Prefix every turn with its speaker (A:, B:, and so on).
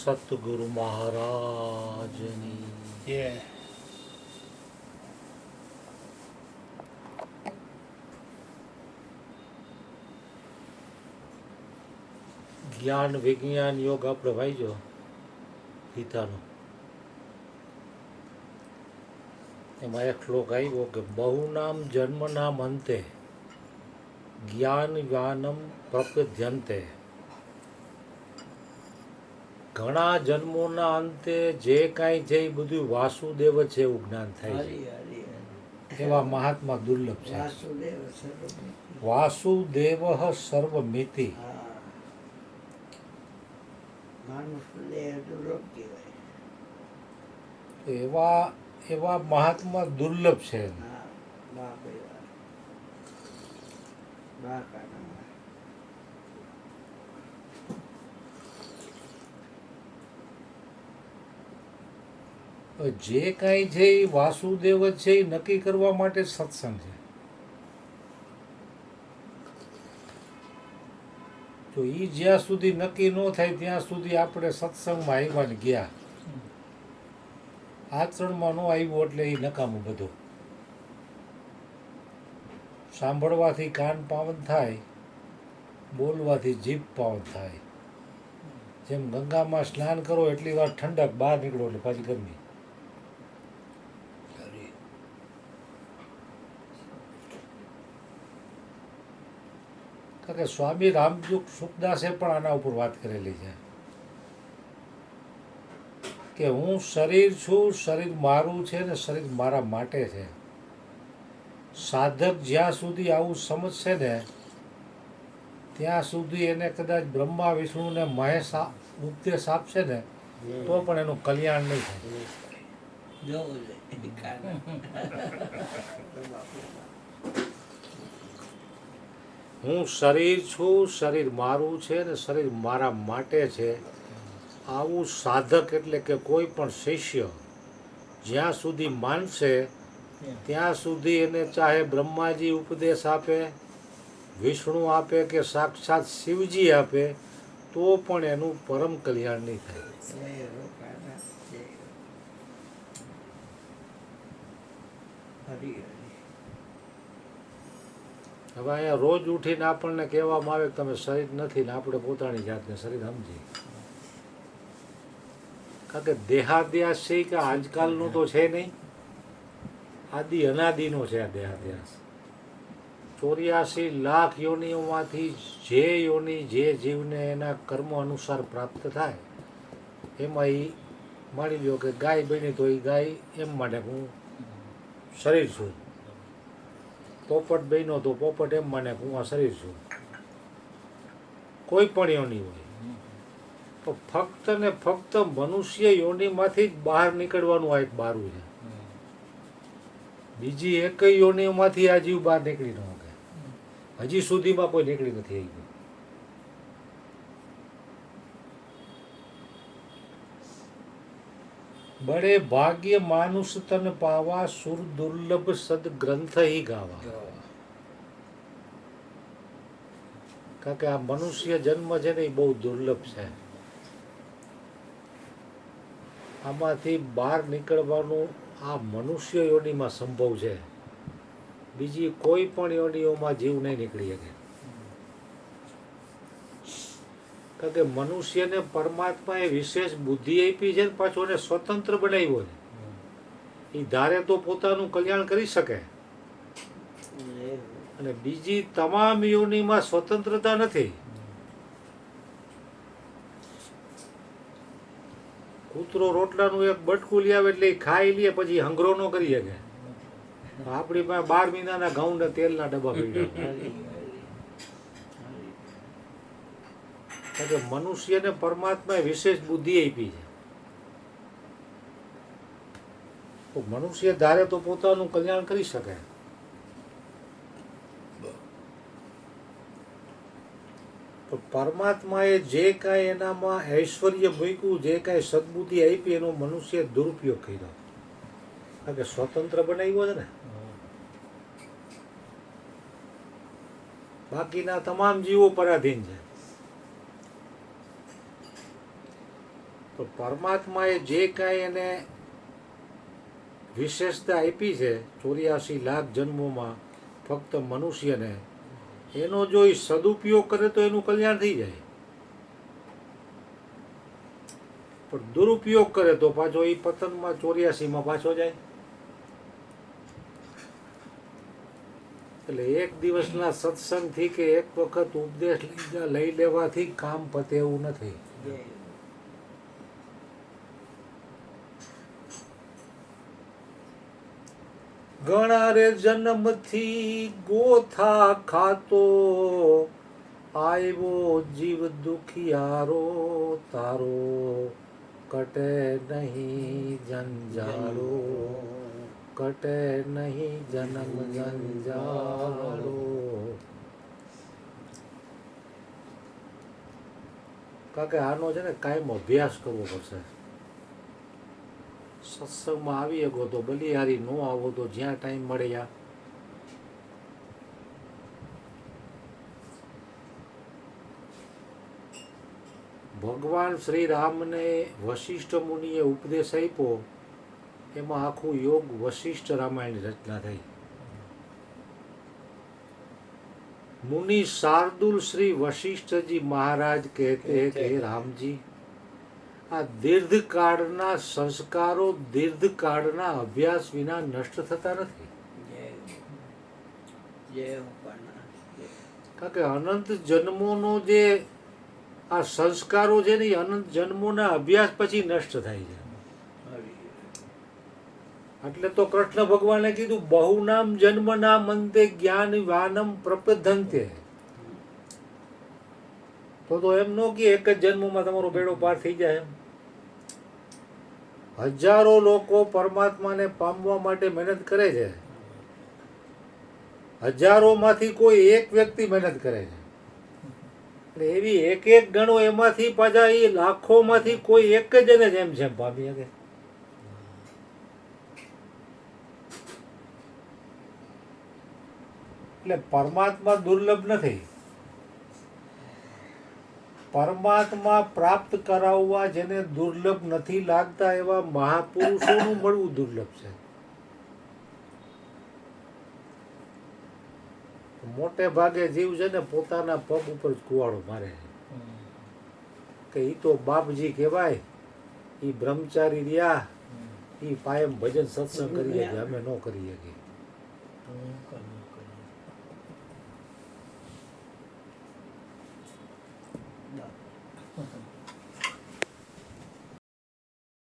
A: સતગુરુ મહારાજની
B: Yeah.
A: જ્ઞાન વિજ્ઞાન યોગ આપણે વાંચ્યો ગીતાનો. એમાં એક શ્લોક આવ્યો કે બહુનામ જન્મનામ અંતે જ્ઞાન જ્ઞાનમ પ્રપદ્યંતે. ઘણા જન્મોના અંતે જે કાંઈ છે એ બધું વાસુદેવ છે એવું જ્ઞાન થાય છે. એવા મહાત્મા દુર્લભ છે. વાસુદેવ સર્વમિતિ. એવા એવા મહાત્મા દુર્લભ છે. જે કાંઈ છે એ વાસુદેવ જ છે એ નક્કી કરવા માટે સત્સંગ છે. તો એ જ્યાં સુધી નક્કી ન થાય ત્યાં સુધી આપણે સત્સંગમાં આવ્યા ને ગયા, આચરણમાં ન આવ્યું એટલે એ નકામું બધું. સાંભળવાથી કાન પાવન થાય, બોલવાથી જીભ પાવન થાય. જેમ ગંગામાં સ્નાન કરો એટલી વાર ઠંડક, બહાર નીકળો એટલે પાછી ગરમી. કારણ કે સ્વામી રામજી સુખદાસે પણ આના ઉપર વાત કરેલી છે કે હું શરીર છું, શરીર મારું છે ને શરીર મારા માટે છે. સાધક જ્યાં સુધી આવું સમજશે ને ત્યાં સુધી એને કદાચ બ્રહ્મા વિષ્ણુ ને મહેશ ઉપદેશ આપશે ને તો પણ એનું કલ્યાણ નહીં થાય. હું શરીર છું, શરીર મારું છે ને શરીર મારા માટે છે. આવું સાધક એટલે કે કોઈ પણ શિષ્ય જ્યાં સુધી માનશે ત્યાં સુધી એને ચાહે બ્રહ્માજી ઉપદેશ આપે, વિષ્ણુ આપે કે સાક્ષાત શિવજી આપે તો પણ એનું પરમ કલ્યાણ નહીં થાય. હવે અહીંયા રોજ ઉઠીને આપણને કહેવામાં આવે કે તમે શરીર નથી ને આપણે પોતાની જાતને શરીર સમજીએ. કારણ કે દેહાદ્યાસ છે કે આજકાલનું તો છે નહીં, આદિ અનાદિનો છે આ દેહાદ્યાસ. 84 લાખ યોનિઓમાંથી જે યોનિ જે જીવને એના કર્મ અનુસાર પ્રાપ્ત થાય એમાં એ માની લો કે ગાય બની તો એ ગાય એમ માટે હું શરીર છું. પોપટ બન્યો તો પોપટ એમ માને હું આ શરીર છું. કોઈ પણ યોનિ હોય તો ફક્ત ને ફક્ત મનુષ્ય યોનિમાંથી જ બહાર નીકળવાનું આ એક બારું છે. બીજી એક યોનિઓમાંથી આ જીવ બહાર નીકળી ન શકે. હજી સુધીમાં કોઈ નીકળી નથી આવી. બડે ભાગ્ય માનુષ તન પાવા, સુર દુર્લભ સદ ગ્રંથ હી ગાવા. કારણ કે આ મનુષ્ય જન્મ છે ને એ બહુ દુર્લભ છે. આમાંથી બહાર નીકળવાનું આ મનુષ્ય યોનિમાં સંભવ છે. બીજી કોઈ પણ યોનિઓમાં જીવ નહીં નીકળી શકે. કારણ કે મનુષ્યને પરમાત્માએ વિશેષ બુદ્ધિ આપી છે ને પાછો એને સ્વતંત્ર બનાવ્યો છે. એ ધારે તો પોતાનું કલ્યાણ કરી શકે અને બીજી તમામ યોનિમાં સ્વતંત્રતા નથી. કૂતરો રોટલાનું એક બટકું લઈ આવે એટલે એ ખાઈ લે પછી હંગરો ન કરી શકે. આપણી પાસે 12 મહિનાના ઘઉં ને તેલના ડબ્બા પડ્યા. કે મનુષ્યને પરમાત્માએ વિશેષ બુદ્ધિ આપી છે. તો મનુષ્ય ધારે તો પોતાનું કલ્યાણ કરી શકે. તો પરમાત્માએ જે કાંઈ એનામાં ઐશ્વર્ય મૂક્યું, જે કાંઈ સદબુદ્ધિ આપી એનો મનુષ્ય દુરુપયોગ કર્યો. કારણ કે સ્વતંત્ર બનાવ્યો છે ને. બાકીના તમામ જીવો પરાધીન છે. તો પરમાત્માએ જે કાંઈ એને વિશેષતા આપી છે 84 લાખ જન્મોમાં ફક્ત મનુષ્યને, એનો જો એ સદુપયોગ કરે તો એનું કલ્યાણ થઈ જાય, પણ દુરુપયોગ કરે તો પાછો એ પતનમાં 84માં પાછો જાય. એટલે એક દિવસના સત્સંગથી કે એક વખત ઉપદેશ લઈ લેવાથી કામ પતે એવું નથી. ઘણા રે જન્મથી ગોથા ખાતો, આવ્યો જીવ દુખિયારો તારો, કટે નહીં જંજાળો, કટે નહીં જન્મ જંજાળો. કારણ કે આનો છે ને કાયમ અભ્યાસ કરવો પડશે. સત્સંગમાં આવી શકો તો બલિહારી, ન આવો તો જ્યાં ટાઈમ મળે ત્યાં. ભગવાન શ્રી રામને વશિષ્ઠ મુનિએ ઉપદેશ આપ્યો, એમાં આખું યોગ વશિષ્ઠ રામાયણની રચના થઈ. मुनि शार्दुल श्री वशिष्ठ जी महाराज कहते हैं कि रामजी, આ દીર્ઘકાળના સંસ્કારો દીર્ઘકાળના અભ્યાસ વિના નષ્ટ થતા નથી. કારણ કે અનંત જન્મોનો જે આ સંસ્કારો છે ને એ અનંત જન્મોના અભ્યાસ પછી નષ્ટ થાય છે. એટલે તો કૃષ્ણ ભગવાને કીધું બહુનામ જન્મના મંતે જ્ઞાન વાનમ પ્રપધંતે. તો એમ ન કે એક જ જન્મમાં તમારો બેડો પાર થઈ જાય. હજારો લોકો પરમાત્માને પામવા માટે મહેનત કરે છે, હજારોમાંથી કોઈ એક વ્યક્તિ મહેનત કરે છે. એટલે એવી એક એક ગણો એમાંથી પાછા એ લાખોમાંથી કોઈ એક જ એને જેમ જેમ પામી શકે. એટલે પરમાત્મા દુર્લભ નથી. પરમાત્મા પ્રાપ્ત કરાવવા જેને દુર્લભ નથી લાગતા એવા મહાપુરુષોનું મળવું દુર્લભ છે. મોટે ભાગે જીવ છે ને પોતાના પગ ઉપર જ કુવાડો મારે કે ઈ તો બાપજી કહેવાય, ઈ બ્રહ્મચારી રહ્યા, ઈ કાયમ ભજન સત્સંગ કરીએ કે અમે ન કરીએ કે.